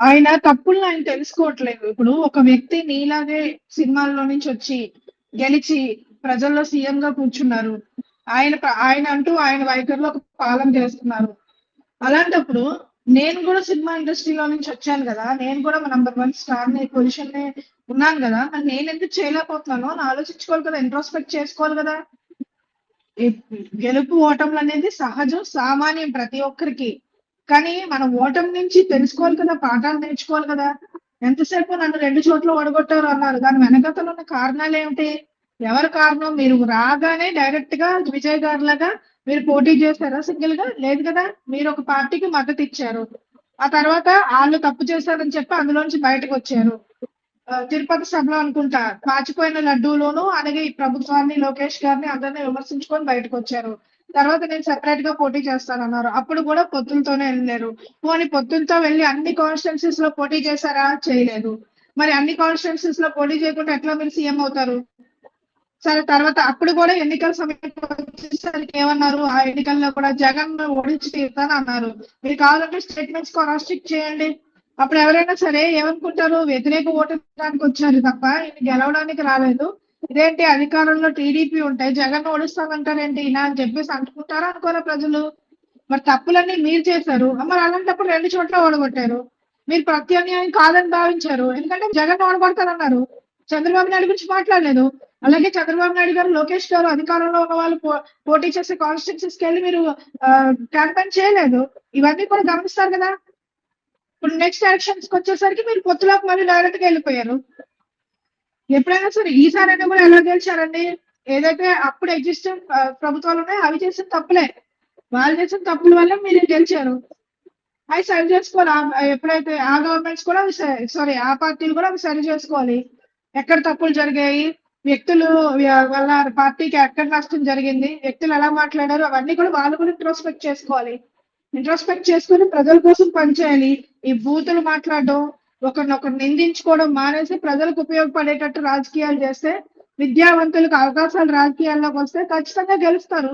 ఆయన తప్పుల్ని ఆయన తెలుసుకోవట్లేదు. ఇప్పుడు ఒక వ్యక్తి నీలాగే సినిమాల్లో నుంచి వచ్చి, గెలిచి ప్రజల్లో సీఎంగా కూర్చున్నారు. ఆయన అంటూ ఆయన వైఖరిలో ఒక పాలన చేస్తున్నారు. అలాంటప్పుడు నేను కూడా సినిమా ఇండస్ట్రీలో నుంచి వచ్చాను కదా! నేను కూడా నంబర్ 1 స్టార్‌ని పొజిషన్‌ని ఉన్నాను గదా! మరి నేనెందుకు చేయలేకపోతున్నానో అని ఆలోచించుకోవాలి కదా! ఇంట్రోస్పెక్ట్ చేసుకోవాలి గదా! ఈ గెలుపు ఓటములనేది సహజం, సామాన్యం ప్రతి ఒక్కరికి. కానీ మనం ఓటమి నుంచి తెలుసుకోవాలి కదా! పాఠాలు నేర్చుకోవాలి కదా! ఎంతసేపు నన్ను 2 చోట్ల ఓడగొట్టారు అన్నారు. దాని వెనకాతల ఉన్న కారణాలేమిటి? ఎవరు కారణం? మీరు రాగానే డైరెక్ట్‌గా విజయ్ గారిలాగా మీరు పోటీ చేసారా సింగిల్‌గా? లేదు కదా! మీరొక పార్టీకి మద్దతిచ్చారు. ఆ తర్వాత ఆళ్ళు తప్పు చేశారని చెప్పి అందులోంచి బయటకొచ్చారు. తిరుపతి సభలో అనుకుంటా పాచిపోయిన లడ్డూలోను అలాగే ఈ ప్రభుత్వాన్ని లోకేష్ గారిని అందరిని విమర్శించుకొని బయటకొచ్చారు. తర్వాత నేను సెపరేట్ గా పోటీ చేస్తానన్నారు. అప్పుడు కూడా పొత్తులతోనే వెళ్ళారు. పోనీ పొత్తులతో వెళ్ళి అన్ని కాన్స్టిట్యున్సీస్ లో పోటీ చేశారా? చేయలేదు. మరి అన్ని కాన్స్టిట్యున్సీస్ లో పోటీ చేయకుండా ఎట్లా మీరు సీఎం అవుతారు? సరే తర్వాత అప్పుడు కూడా ఎన్నికల సమయం వచ్చేసరికి ఏమన్నారు? ఆ ఎన్నికల్లో కూడా జగన్ ఓడించి తీరుతాను అన్నారు. మీరు కావాలంటే స్టేట్మెంట్స్ కాన్స్ట్రిక్ట్ చేయండి. అప్పుడు ఎవరైనా సరే ఏమనుకుంటారు? వ్యతిరేక ఓటు వేయడానికి వచ్చారు తప్ప ఈయన గెలవడానికి రాలేదు. ఇదేంటి అధికారంలో టీడీపీ ఉంటే జగన్ ఓడిస్తానంటారేంటి ఈయన అని చెప్పేసి అనుకుంటారా అనుకోరా ప్రజలు? మరి తప్పులన్నీ మీరు చేశారు. మరి అలాంటప్పుడు 2 చోట్ల ఓడగొట్టారు. మీరు ప్రత్యామ్నాయం కాదని భావించారు. ఎందుకంటే జగన్ ఓడగొడతానన్నారు. చంద్రబాబు నాయుడు గురించి మాట్లాడలేదు. అలాగే చంద్రబాబు నాయుడు గారు, లోకేష్ గారు అధికారంలో ఉన్న వాళ్ళు పోటీ చేసే కాన్స్టిట్యున్సీస్‌కెళ్ళి మీరు క్యాంపెయిన్ చేయలేదు. ఇవన్నీ కూడా గమనిస్తారు కదా! ఇప్పుడు నెక్స్ట్ ఎలక్షన్స్‌కొచ్చేసరికి మీరు పొత్తులోకి మళ్ళీ డైరెక్ట్‌గా ఎళ్ళిపోయారు. ఎప్పుడైనా సరే ఈసారైనా కూడా ఎలా గెలిచారండి? ఏదైతే అప్పుడు ఎగ్జిస్టింగ్ ప్రభుత్వాలున్నాయో అవి చేసిన తప్పులే. వాళ్ళు చేసిన తప్పుల వల్ల మీరు గెలిచారు. అవి సరి చేసుకోవాలి. ఎప్పుడైతే ఆ గవర్నమెంట్స్ కూడా అవి సారీ ఆ పార్టీలు కూడా అవి సరి చేసుకోవాలి. ఎక్కడ తప్పులు జరిగాయి, వ్యక్తులు వాళ్ళ పార్టీకి ఎక్కడ నష్టం జరిగింది, వ్యక్తులు ఎలా మాట్లాడారు అవన్నీ కూడా వాళ్ళు కూడా ఇంట్రోస్పెక్ట్ చేసుకోవాలి. ఇంట్రోస్పెక్ట్ చేసుకొని ప్రజల కోసం పనిచేయాలి. ఈ బూతులు మాట్లాడడం, ఒకరినొకరు నిందించుకోవడం మానేసి ప్రజలకు ఉపయోగపడేటట్టు రాజకీయాలు చేస్తే, విద్యావంతులకు అవకాశాలు రాజకీయాల్లోకి వస్తే ఖచ్చితంగా గెలుస్తారు.